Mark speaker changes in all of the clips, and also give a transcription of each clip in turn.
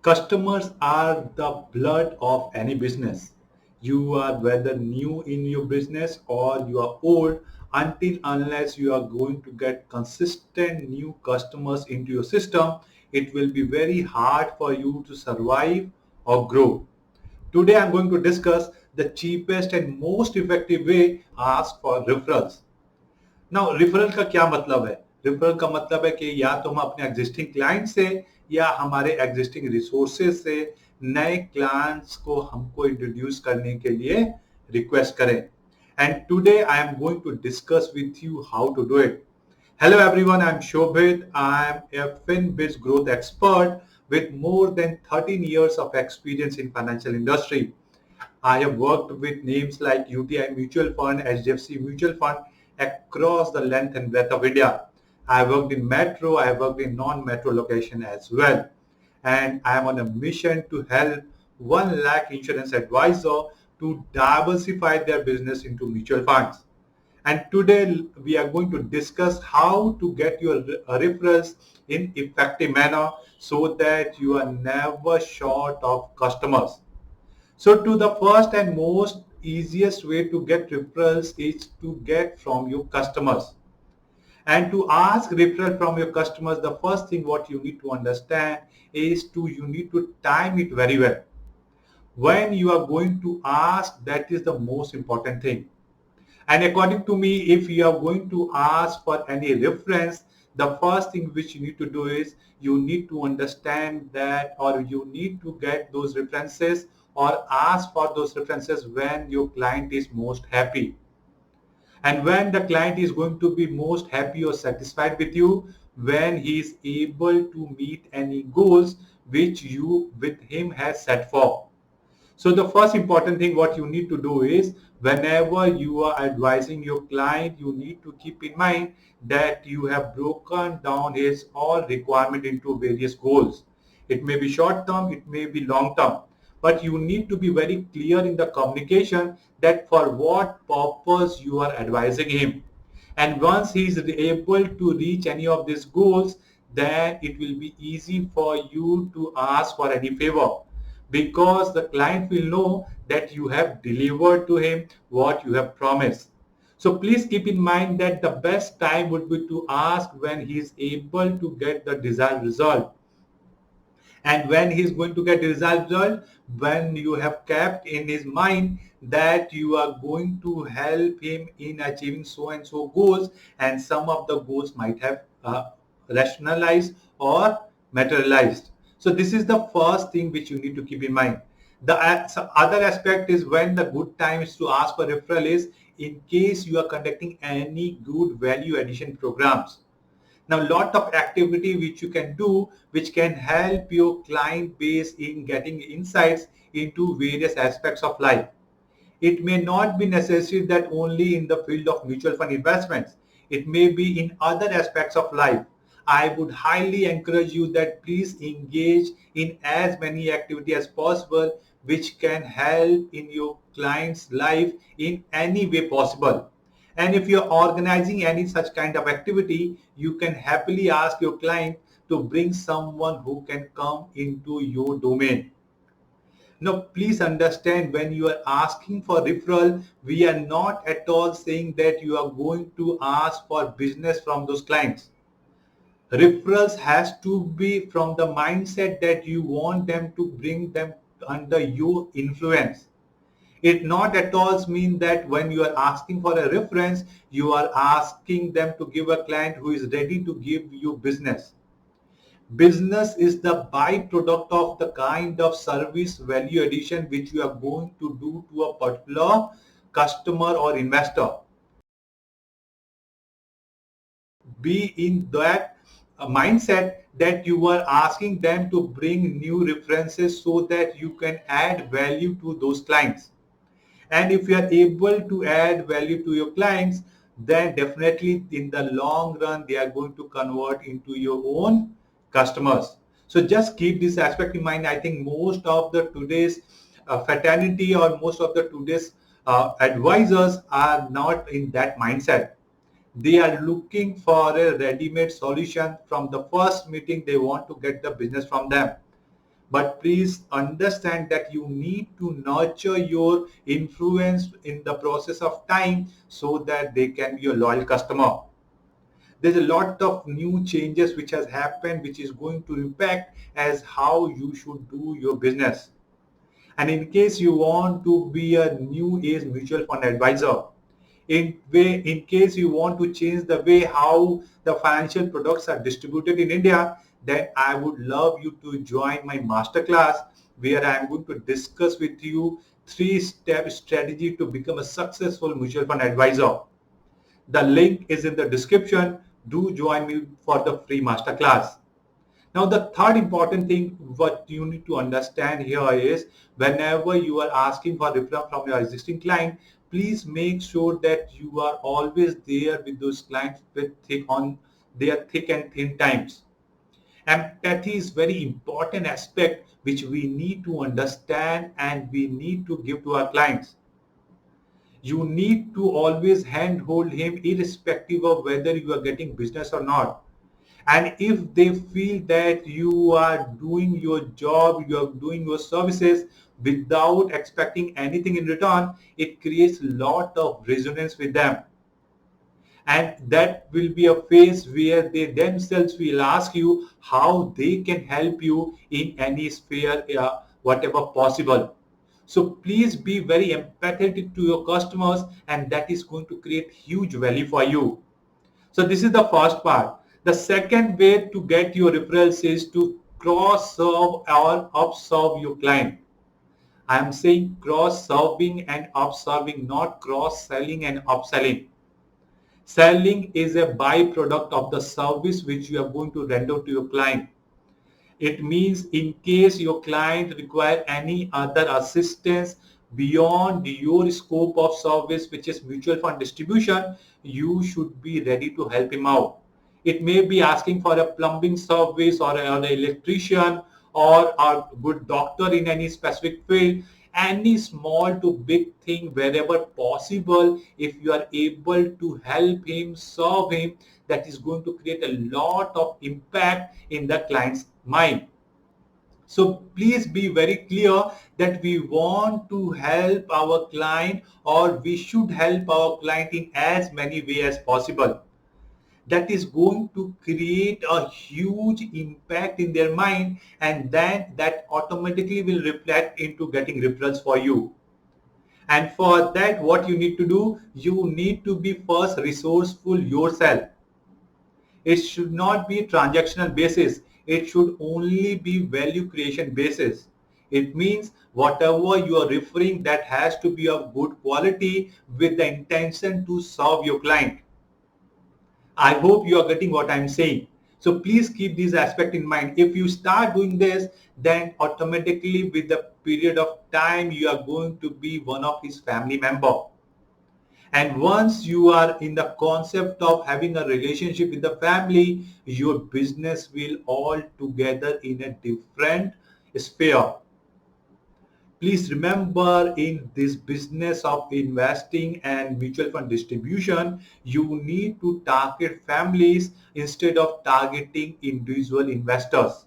Speaker 1: Customers are the blood of any business. You are whether new in your business or you are old, until unless you are going to get consistent new customers into your system, it will be very hard for you to survive or grow. Today I'm going to discuss the cheapest and most effective way to ask for referrals. Now referral का क्या मतलब है? Referral का मतलब है कि या तो हम अपने एग्जिस्टिंग क्लाइंट से या हमारे एग्जिस्टिंग रिसोर्सेज से नए क्लाइंट्स को हमको इंट्रोड्यूस करने के लिए रिक्वेस्ट करें. And today I am going to discuss with you how to do it. Hello everyone, I'm Shobhit. I'm a FinBiz growth expert with more than 13 years of experience in financial industry. I have worked with names like UTI Mutual Fund, HDFC Mutual Fund across the length and breadth of India. I have worked in metro, I have worked in non-metro location as well. And I am on a mission to help 1 lakh insurance advisor to diversify their business into mutual funds. And today we are going to discuss how to get your referrals in effective manner so that you are never short of customers. So to the first and most easiest way to get referrals is to get from your customers. And to ask referral from your customers, the first thing what you need to understand is you need to time it very well. When you are going to ask, that is the most important thing. And according to me, if you are going to ask for any reference, the first thing which you need to do is you need to understand that, or you need to get those references or ask for those references when your client is most happy. And when the client is going to be most happy or satisfied with you, when he is able to meet any goals which you with him has set for. So the first important thing what you need to do is whenever you are advising your client, you need to keep in mind that you have broken down his all requirement into various goals. It may be short term, it may be long term, but you need to be very clear in the communication that for what purpose you are advising him. And once he is able to reach any of these goals, then it will be easy for you to ask for any favor, because the client will know that you have delivered to him what you have promised. So please keep in mind that the best time would be to ask when he is able to get the desired result. And when he is going to get the desired result, when you have kept in his mind that you are going to help him in achieving so and so goals, and some of the goals might have rationalized or materialized. So this is the first thing which you need to keep in mind. The other aspect is when the good time is to ask for referral is in case you are conducting any good value addition programs. Now, a lot of activity which you can do, which can help your client base in getting insights into various aspects of life. It may not be necessary that only in the field of mutual fund investments. It may be in other aspects of life. I would highly encourage you that please engage in as many activity as possible which can help in your client's life in any way possible. And if you're organizing any such kind of activity, you can happily ask your client to bring someone who can come into your domain. Now, please understand when you are asking for referral, we are not at all saying that you are going to ask for business from those clients. Referrals has to be from the mindset that you want them to bring them under your influence. It not at all mean that when you are asking for a reference, you are asking them to give a client who is ready to give you business. Business is the byproduct of the kind of service value addition which you are going to do to a particular customer or investor. Be in that mindset that you are asking them to bring new references so that you can add value to those clients. And if you are able to add value to your clients, then definitely in the long run, they are going to convert into your own customers. So just keep this aspect in mind. I think most of the today's fraternity or most of the today's advisors are not in that mindset. They are looking for a ready-made solution. From the first meeting they want to get the business from them. But please understand that you need to nurture your influence in the process of time so that they can be a loyal customer. There's a lot of new changes which has happened which is going to impact as how you should do your business. And in case you want to be a new age mutual fund advisor, in case you want to change the way how the financial products are distributed in India, then I would love you to join my masterclass where I am going to discuss with you 3-step strategy to become a successful mutual fund advisor. The link is in the description. Do join me for the free masterclass. Now, the third important thing what you need to understand here is whenever you are asking for referral from your existing client, please make sure that you are always there with those clients with on their thick and thin times. Empathy is very important aspect which we need to understand and we need to give to our clients. You need to always handhold him irrespective of whether you are getting business or not. And if they feel that you are doing your job, you are doing your services without expecting anything in return, it creates a lot of resonance with them. And that will be a phase where they themselves will ask you how they can help you in any sphere, whatever possible. So please be very empathetic to your customers, and that is going to create huge value for you. So this is the first part. The second way to get your referrals is to cross-serve or upserve your client. I am saying cross-serving and upserving, not cross-selling and upselling. Selling is a byproduct of the service which you are going to render to your client. It means in case your client require any other assistance beyond your scope of service, which is mutual fund distribution, you should be ready to help him out. It may be asking for a plumbing service or an electrician or a good doctor in any specific field. Any small to big thing, wherever possible, if you are able to help him, serve him, that is going to create a lot of impact in the client's mind. So please be very clear that we want to help our client, or we should help our client in as many ways as possible. That is going to create a huge impact in their mind, and then that automatically will reflect into getting referrals for you. And for that, what you need to do, you need to be first resourceful yourself. It should not be transactional basis. It should only be value creation basis. It means whatever you are referring, that has to be of good quality with the intention to serve your client. I hope you are getting what I'm saying. So please keep this aspect in mind. If you start doing this, then automatically with the period of time, you are going to be one of his family member. And once you are in the concept of having a relationship with the family, your business will all together in a different sphere. Please remember, in this business of investing and mutual fund distribution, you need to target families instead of targeting individual investors.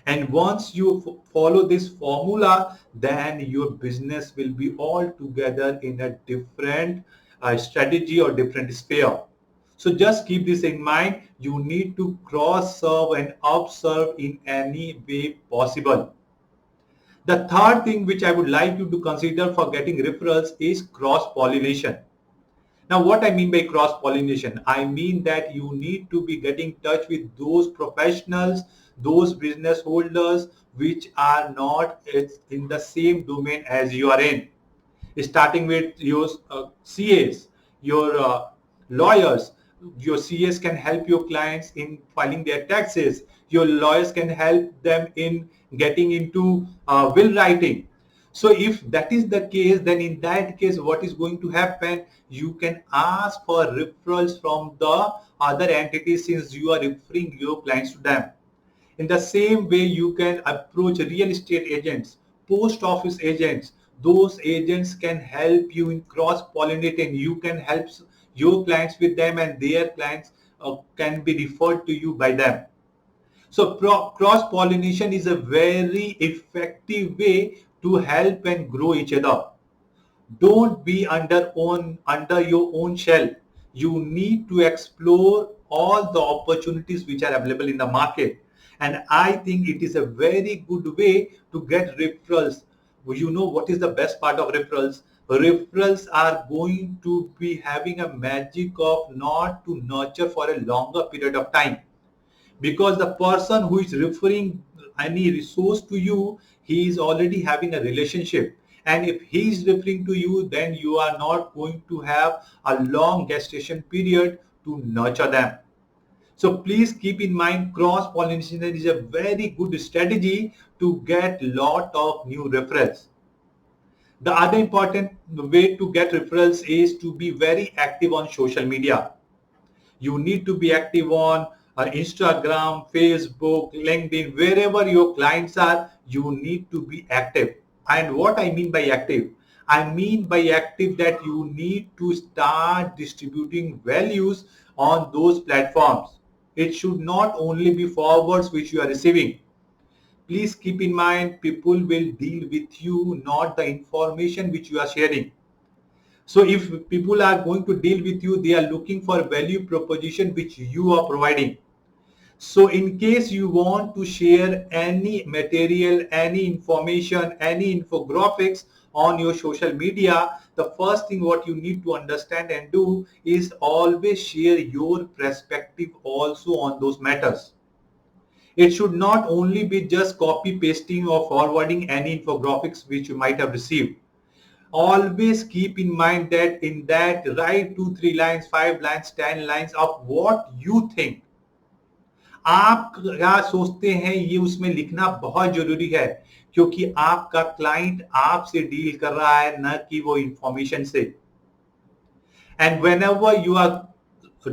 Speaker 1: And once you follow this formula, then your business will be all together in a different strategy or different sphere. So just keep this in mind. You need to cross-serve and upserve in any way possible. The third thing which I would like you to consider for getting referrals is cross-pollination. Now, what I mean by cross-pollination, I mean that you need to be getting in touch with those professionals, those business holders which are not in the same domain as you are in. Starting with your CAs, your lawyers. Your CAs can help your clients in filing their taxes. Your lawyers can help them in getting into will writing. So if that is the case, then in that case, what is going to happen? You can ask for referrals from the other entities since you are referring your clients to them. In the same way, you can approach real estate agents, post office agents. Those agents can help you in cross-pollinate, and you can help your clients with them, and their clients can be referred to you by them. So cross-pollination is a very effective way to help and grow each other. Don't be under your own shell. You need to explore all the opportunities which are available in the market. And I think it is a very good way to get referrals. Well, you know what is the best part of referrals? Referrals are going to be having a magic of not to nurture for a longer period of time, because the person who is referring any resource to you, he is already having a relationship, and if he is referring to you, then you are not going to have a long gestation period to nurture them. So please keep in mind, cross pollination is a very good strategy to get lot of new referrals. The other important way to get referrals is to be very active on social media. You need to be active on Instagram, Facebook, LinkedIn, wherever your clients are, you need to be active. And what I mean by active? I mean by active that you need to start distributing values on those platforms. It should not only be forwards which you are receiving. Please keep in mind, people will deal with you, not the information which you are sharing. So if people are going to deal with you, they are looking for value proposition which you are providing. So in case you want to share any material, any information, any infographics on your social media, the first thing what you need to understand and do is always share your perspective also on those matters. It should not only be just copy pasting or forwarding any infographics which you might have received. Always keep in mind that in that write 2-3 lines, 5 lines, 10 lines of what you think. आप क्या सोचते हैं ये उसमें लिखना बहुत जरूरी है, क्योंकि आपका क्लाइंट आपसे डील कर रहा है, न कि वो इंफॉर्मेशन से. And whenever you are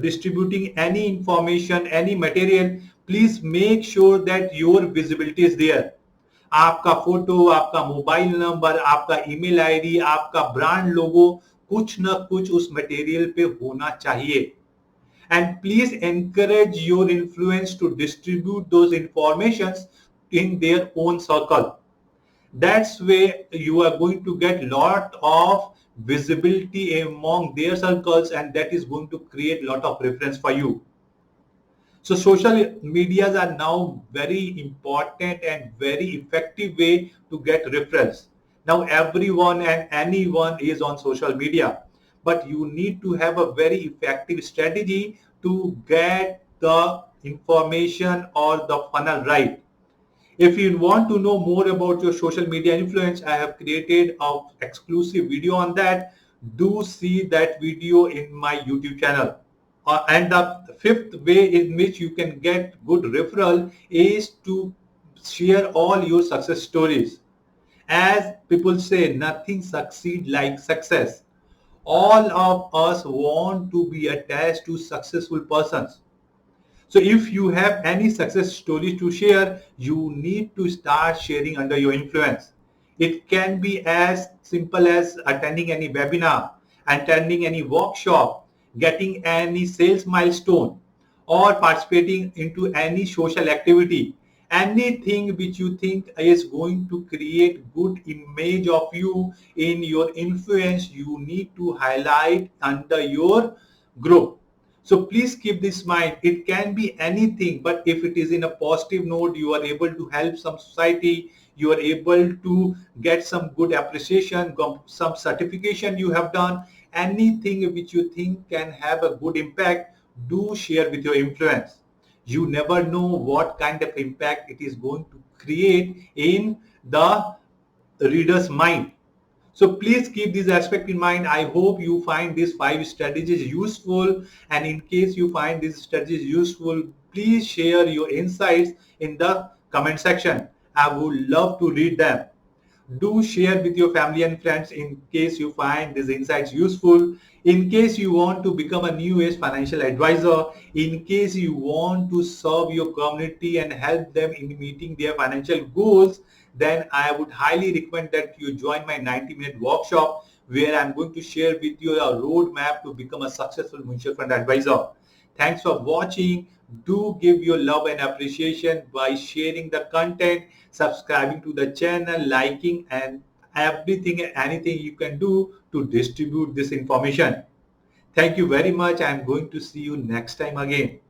Speaker 1: distributing any information, any material, please make sure that your visibility is there. आपका फोटो, आपका मोबाइल नंबर, आपका ईमेल आईडी, आपका ब्रांड लोगो, कुछ न कुछ उस मटेरियल पे होना चाहिए. And please encourage your influence to distribute those informations in their own circle. That's where you are going to get lot of visibility among their circles, and that is going to create lot of reference for you. So social medias are now very important and very effective way to get referrals. Now everyone and anyone is on social media, but you need to have a very effective strategy to get the information or the funnel right. If you want to know more about your social media influence, I have created an exclusive video on that. Do see that video in my YouTube channel. And the fifth way in which you can get good referral is to share all your success stories. As people say, nothing succeeds like success. All of us want to be attached to successful persons. So if you have any success stories to share, you need to start sharing under your influence. It can be as simple as attending any webinar, attending any workshop, getting any sales milestone, or participating into any social activity. Anything which you think is going to create good image of you in your influence, you need to highlight under your group. So please keep this in mind. It can be anything, but if it is in a positive note, you are able to help some society, you are able to get some good appreciation, some certification you have done, anything which you think can have a good impact, do share with your influence. You never know what kind of impact it is going to create in the reader's mind. So please keep this aspect in mind. I hope you find these 5 strategies useful, and in case you find these strategies useful, please share your insights in the comment section. I would love to read them. Do share with your family and friends in case you find these insights useful. In case you want to become a new age financial advisor, in case you want to serve your community and help them in meeting their financial goals, then I would highly recommend that you join my 90-minute workshop, where I'm going to share with you a roadmap to become a successful mutual fund advisor. Thanks for watching. Do give your love and appreciation by sharing the content, subscribing to the channel, liking, and everything and anything you can do to distribute this information. Thank you very much. I'm going to see you next time again.